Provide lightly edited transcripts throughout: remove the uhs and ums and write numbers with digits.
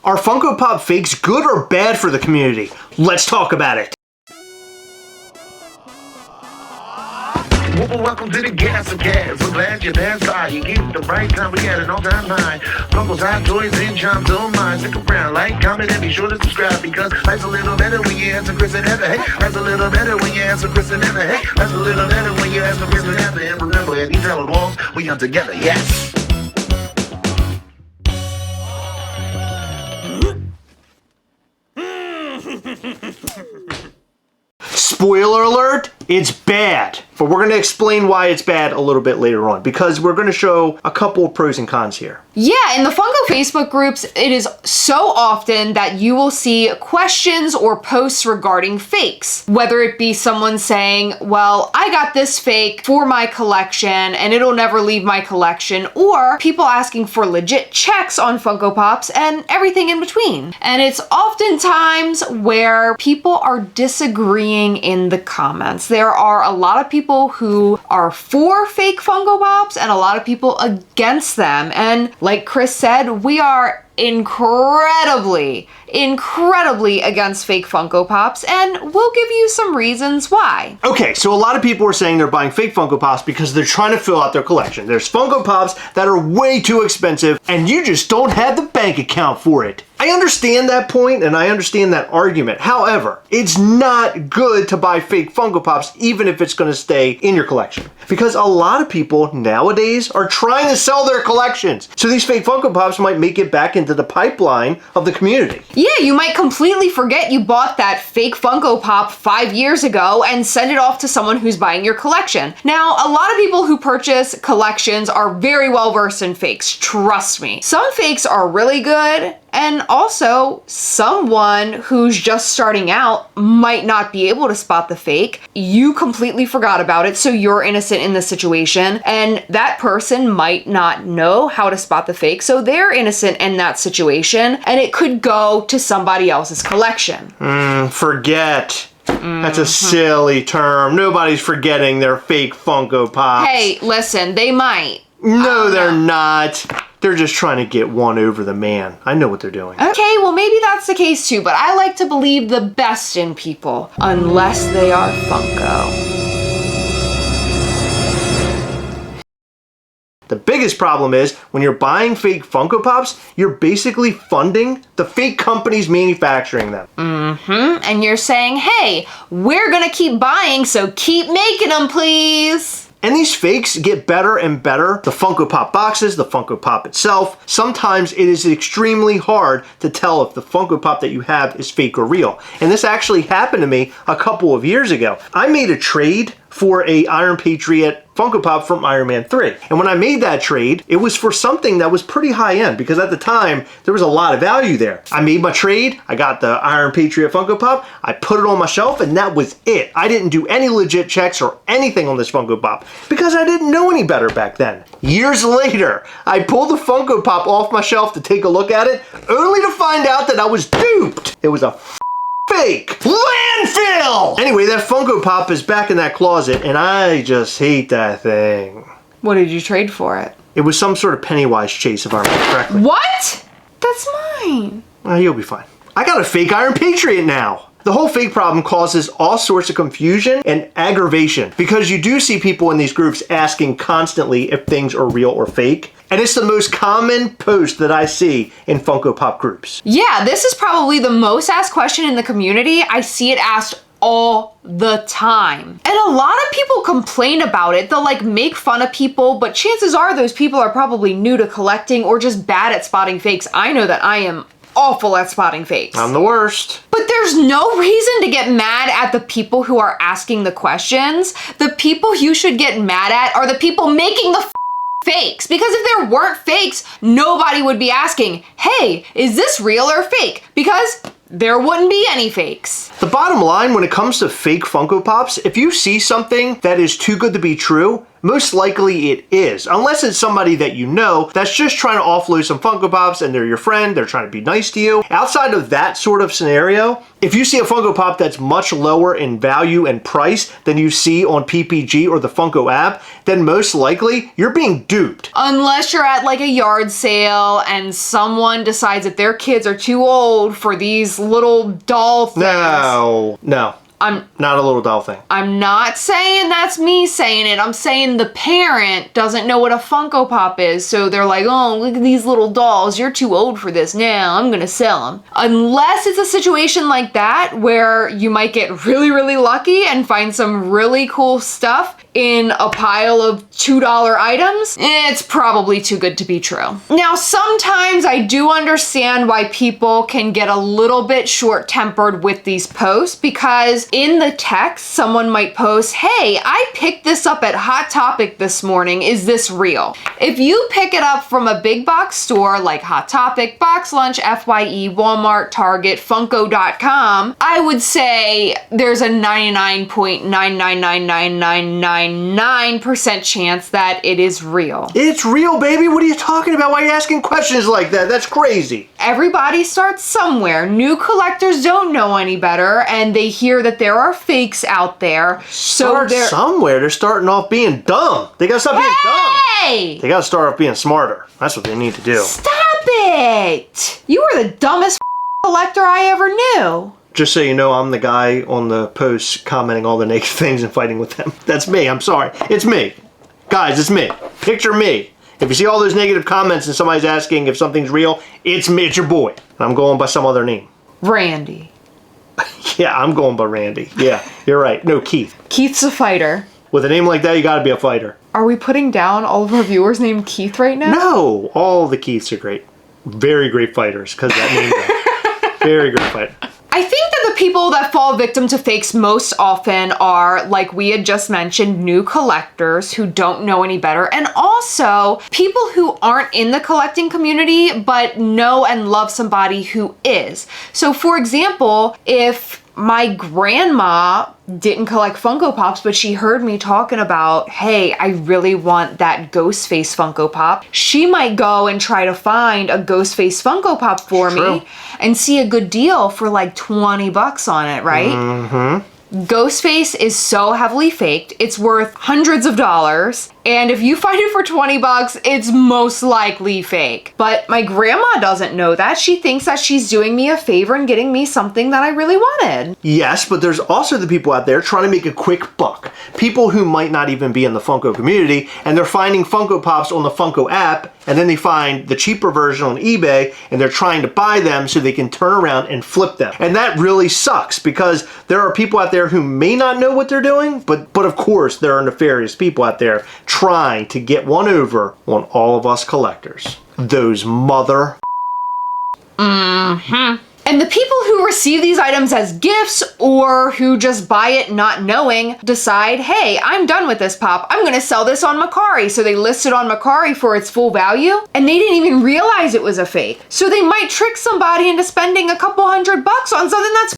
Are Funko Pop fakes good or bad for the community? Let's talk about it. Welcome to the Gastlecast. We're glad you're there. You get the right time. We had an all-time high. Funko's hot toys and charms don't mind. Stick around, like, comment, and be sure to subscribe because life's a little better when you answer Chris and Heather. Hey, life's a little better when you answer Chris and Heather. Hey, life's a little better when you answer Chris and Heather. And remember, at these hella walls, we are together. Yes. Spoiler alert, it's bad. But we're going to explain why it's bad a little bit later on because we're going to show a couple of pros and cons here. Yeah, in the Funko Facebook groups, it is so often that you will see questions or posts regarding fakes. Whether it be someone saying, well, I got this fake for my collection and it'll never leave my collection, or people asking for legit checks on Funko Pops and everything in between. And it's oftentimes where people are disagreeing in the comments. There are a lot of people who are for fake Funko Pops and a lot of people against them. And like Chris said, we are incredibly against fake Funko Pops, and we'll give you some reasons why. Okay, so a lot of people are saying they're buying fake Funko Pops because they're trying to fill out their collection. There's Funko Pops that are way too expensive and you just don't have the bank account for it. I understand that point and I understand that argument. However, it's not good to buy fake Funko Pops even if it's going to stay in your collection. Because a lot of people nowadays are trying to sell their collections. So these fake Funko Pops might make it back into the pipeline of the community. Yeah, you might completely forget you bought that fake Funko Pop 5 years ago and send it off to someone who's buying your collection. Now, a lot of people who purchase collections are very well versed in fakes, trust me. Some fakes are really good, and also someone who's just starting out might not be able to spot the fake. You completely forgot about it, so you're innocent in the situation, and that person might not know how to spot the fake, so they're innocent in that situation, and it could go to somebody else's collection. Forget. That's a silly term. Nobody's forgetting their fake Funko Pops. Hey, listen, they might. No, they're not. They're just trying to get one over the man. I know what they're doing. Okay, well maybe that's the case too, but I like to believe the best in people, unless they are Funko. The biggest problem is when you're buying fake Funko Pops, you're basically funding the fake companies manufacturing them. And you're saying, hey, we're gonna keep buying, so keep making them, please. And these fakes get better and better. The Funko Pop boxes, the Funko Pop itself. Sometimes it is extremely hard to tell if the Funko Pop that you have is fake or real. And this actually happened to me a couple of years ago. I made a trade for a Iron Patriot Funko Pop from Iron Man 3. And when I made that trade, it was for something that was pretty high end because at the time, there was a lot of value there. I made my trade, I got the Iron Patriot Funko Pop, I put it on my shelf, and that was it. I didn't do any legit checks or anything on this Funko Pop because I didn't know any better back then. Years later, I pulled the Funko Pop off my shelf to take a look at it, only to find out that I was duped. It was a fake landfill! Anyway, that Funko Pop is back in that closet and I just hate that thing. What did you trade for it? It was some sort of Pennywise chase if I remember correctly. What? That's mine. You'll be fine. I got a fake Iron Patriot now. The whole fake problem causes all sorts of confusion and aggravation because you do see people in these groups asking constantly if things are real or fake. And it's the most common post that I see in Funko Pop groups. Yeah, this is probably the most asked question in the community. I see it asked all the time. And a lot of people complain about it. They'll like make fun of people, but chances are those people are probably new to collecting or just bad at spotting fakes. I know that I am awful at spotting fakes. I'm the worst. But there's no reason to get mad at the people who are asking the questions. The people you should get mad at are the people making the fakes. Because if there weren't fakes, nobody would be asking, hey, is this real or fake? Because there wouldn't be any fakes. The bottom line when it comes to fake Funko Pops, if you see something that is too good to be true, most likely it is. Unless it's somebody that you know that's just trying to offload some Funko Pops and they're your friend, they're trying to be nice to you. Outside of that sort of scenario, if you see a Funko Pop that's much lower in value and price than you see on PPG or the Funko app, then most likely you're being duped. Unless you're at like a yard sale and someone decides that their kids are too old for these little doll things. No. I'm not a little doll thing. I'm not saying that's me saying it. I'm saying the parent doesn't know what a Funko Pop is. So they're like, oh, look at these little dolls. You're too old for this now. I'm going to sell them. Unless it's a situation like that where you might get really, really lucky and find some really cool stuff in a pile of $2 items, it's probably too good to be true. Now, sometimes I do understand why people can get a little bit short-tempered with these posts, because in the text, someone might post, hey, I picked this up at Hot Topic this morning. Is this real? If you pick it up from a big box store like Hot Topic, Box Lunch, FYE, Walmart, Target, Funko.com, I would say there's a 99.9999999% chance that it is real. It's real, baby. What are you talking about? Why are you asking questions like that? That's crazy. Everybody starts somewhere. New collectors don't know any better, and they hear that there are fakes out there. Start somewhere. They're starting off being dumb. They gotta stop being dumb. They gotta start off being smarter. That's what they need to do. Stop it! You are the dumbest collector I ever knew. Just so you know, I'm the guy on the posts commenting all the negative things and fighting with them. That's me. I'm sorry. It's me. Guys, it's me. Picture me. If you see all those negative comments and somebody's asking if something's real, it's me. It's your boy. And I'm going by some other name. Randy. Yeah, I'm going by Randy. Yeah, you're right. No, Keith. Keith's a fighter. With a name like that, you gotta be a fighter. Are we putting down all of our viewers named Keith right now? No, all the Keiths are great. Very great fighters, because that name. Very great fighter. I think that the people that fall victim to fakes most often are, like we had just mentioned, new collectors who don't know any better, and also people who aren't in the collecting community but know and love somebody who is. So for example, if my grandma didn't collect Funko Pops, but she heard me talking about, hey, I really want that Ghostface Funko Pop, she might go and try to find a Ghostface Funko Pop for me and see a good deal for like 20 bucks on it, right? Mm-hmm. Ghostface is so heavily faked, it's worth hundreds of dollars. And if you find it for 20 bucks, it's most likely fake. But my grandma doesn't know that. She thinks that she's doing me a favor and getting me something that I really wanted. Yes, but there's also the people out there trying to make a quick buck. People who might not even be in the Funko community, and they're finding Funko Pops on the Funko app, and then they find the cheaper version on eBay, and they're trying to buy them so they can turn around and flip them. And that really sucks, because there are people out there who may not know what they're doing, but of course there are nefarious people out there trying to get one over on all of us collectors. Those mother. Mm-hmm. And the people who receive these items as gifts or who just buy it not knowing decide, hey, I'm done with this pop. I'm going to sell this on Mercari. So they list it on Mercari for its full value and they didn't even realize it was a fake. So they might trick somebody into spending a couple $100 on something that's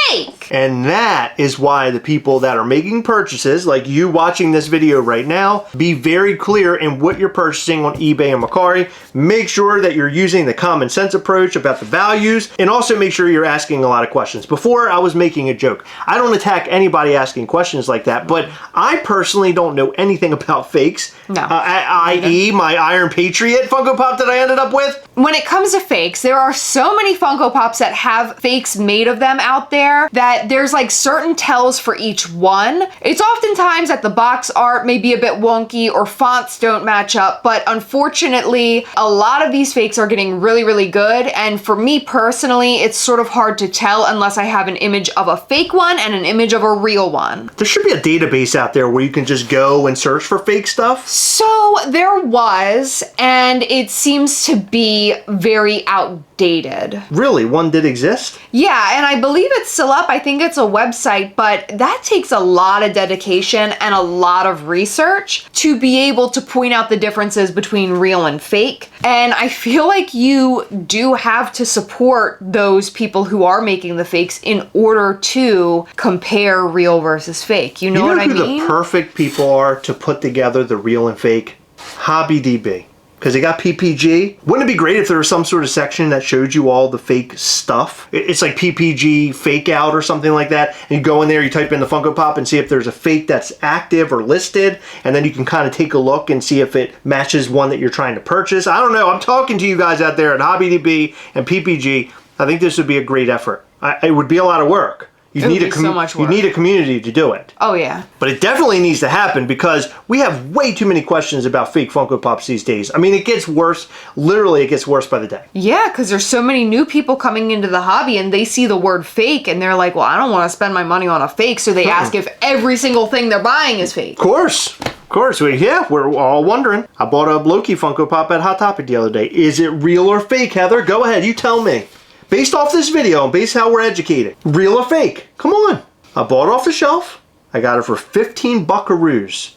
fake. And that is why the people that are making purchases, like you watching this video right now, be very clear in what you're purchasing on eBay and Mercari. Make sure that you're using the common sense approach about the values, and also make sure you're asking a lot of questions. Before, I was making a joke. I don't attack anybody asking questions like that, but I personally don't know anything about fakes. No. I.e. my Iron Patriot Funko Pop that I ended up with. When it comes to fakes, there are so many Funko Pops that have fakes made of them out there that there's like certain tells for each one. It's oftentimes that the box art may be a bit wonky or fonts don't match up, but unfortunately, a lot of these fakes are getting really, really good. And for me personally, it's sort of hard to tell unless I have an image of a fake one and an image of a real one. There should be a database out there where you can just go and search for fake stuff. So there was, and it seems to be be very outdated. Really? One did exist? Yeah, and I believe it's still up. I think it's a website, but that takes a lot of dedication and a lot of research to be able to point out the differences between real and fake. And I feel like you do have to support those people who are making the fakes in order to compare real versus fake. You know what I mean? You know who the perfect people are to put together the real and fake? Hobby DB. Because they got PPG. Wouldn't it be great if there was some sort of section that showed you all the fake stuff? It's like PPG fake out or something like that. And you go in there, you type in the Funko Pop and see if there's a fake that's active or listed. And then you can kind of take a look and see if it matches one that you're trying to purchase. I don't know. I'm talking to you guys out there at Hobby DB and PPG. I think this would be a great effort. It would be a lot of work. You need so much work. You need a community to do it. Oh, yeah. But it definitely needs to happen because we have way too many questions about fake Funko Pops these days. I mean, it gets worse. Literally, it gets worse by the day. Yeah, because there's so many new people coming into the hobby and they see the word fake and they're like, well, I don't want to spend my money on a fake. So they ask if every single thing they're buying is fake. Of course. Of course. We're all wondering. I bought a Loki Funko Pop at Hot Topic the other day. Is it real or fake, Heather? Go ahead. You tell me. Based off this video and based how we're educated. Real or fake? Come on. I bought it off the shelf. I got it for 15 buckaroos.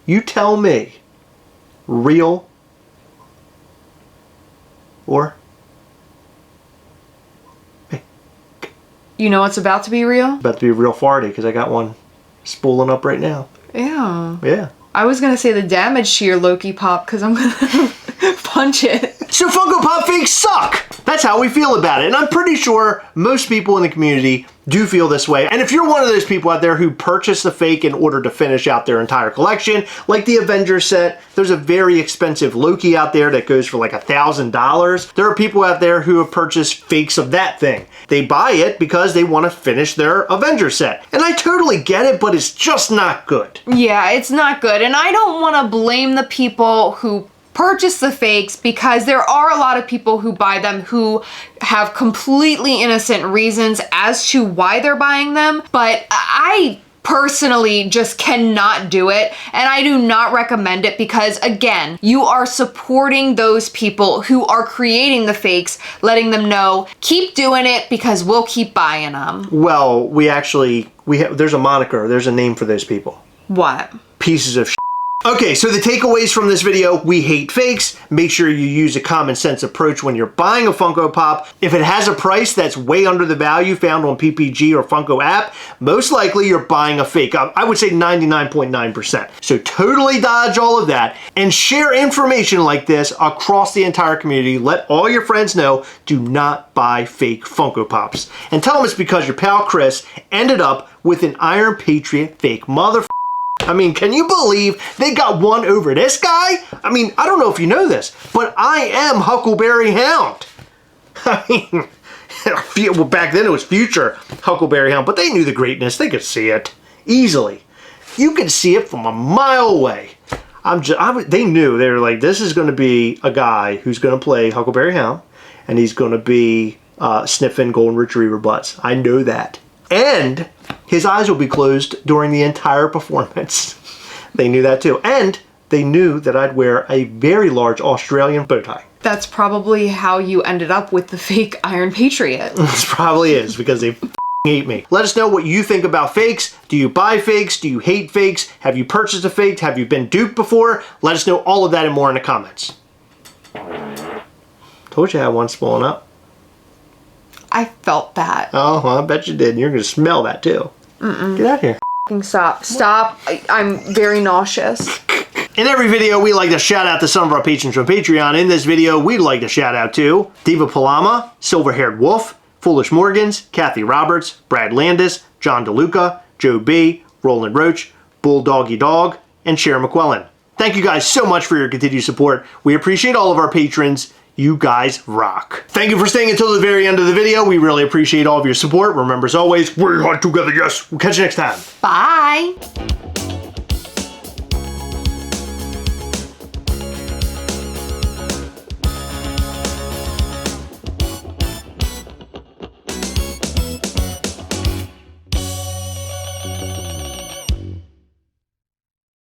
You tell me, real or fake? You know what's about to be real? About to be real farty because I got one spooling up right now. Yeah. Yeah. I was going to say the damage to your Loki Pop because I'm going to punch it. So Funko Pop fakes suck. That's how we feel about it. And I'm pretty sure most people in the community do feel this way. And if you're one of those people out there who purchased the fake in order to finish out their entire collection, like the Avengers set, there's a very expensive Loki out there that goes for like $1,000. There are people out there who have purchased fakes of that thing. They buy it because they want to finish their Avengers set. And I totally get it, but it's just not good. Yeah, it's not good. And I don't want to blame the people who purchase the fakes because there are a lot of people who buy them who have completely innocent reasons as to why they're buying them. But I personally just cannot do it, and I do not recommend it because, again, you are supporting those people who are creating the fakes, letting them know, keep doing it because we'll keep buying them. Well, there's a moniker, there's a name for those people. What? Pieces of shit. Okay, so the takeaways from this video: we hate fakes. Make sure you use a common sense approach when you're buying a Funko Pop. If it has a price that's way under the value found on PPG or Funko app, most likely you're buying a fake. I would say 99.9%. So totally dodge all of that and share information like this across the entire community. Let all your friends know, do not buy fake Funko Pops. And tell them it's because your pal Chris ended up with an Iron Patriot fake motherfucker. I mean, can you believe they got one over this guy? I mean, I don't know if you know this, but I am Huckleberry Hound. I mean, well, back then it was future Huckleberry Hound, but they knew the greatness. They could see it easily. You could see it from a mile away. They knew. They were like, this is going to be a guy who's going to play Huckleberry Hound, and he's going to be sniffing Golden Retriever butts. I know that. And his eyes will be closed during the entire performance. They knew that too. And they knew that I'd wear a very large Australian bow tie. That's probably how you ended up with the fake Iron Patriot. This probably is, because they hate me. Let us know what you think about fakes. Do you buy fakes? Do you hate fakes? Have you purchased a fake? Have you been duped before? Let us know all of that and more in the comments. Told you I had one spooling up. I felt that. Oh, well, I bet you did. You're going to smell that too. Get out of here. Stop. Stop. I'm very nauseous. In every video, we like to shout out to some of our patrons from Patreon. In this video, we'd like to shout out to Diva Palama, Silver-Haired Wolf, Foolish Morgans, Kathy Roberts, Brad Landis, John DeLuca, Joe B., Roland Roach, Bulldoggy Dog, and Sharon McQuillan. Thank you guys so much for your continued support. We appreciate all of our patrons. You guys rock. Thank you for staying until the very end of the video. We really appreciate all of your support. Remember, as always, we're hard together, yes. We'll catch you next time. Bye.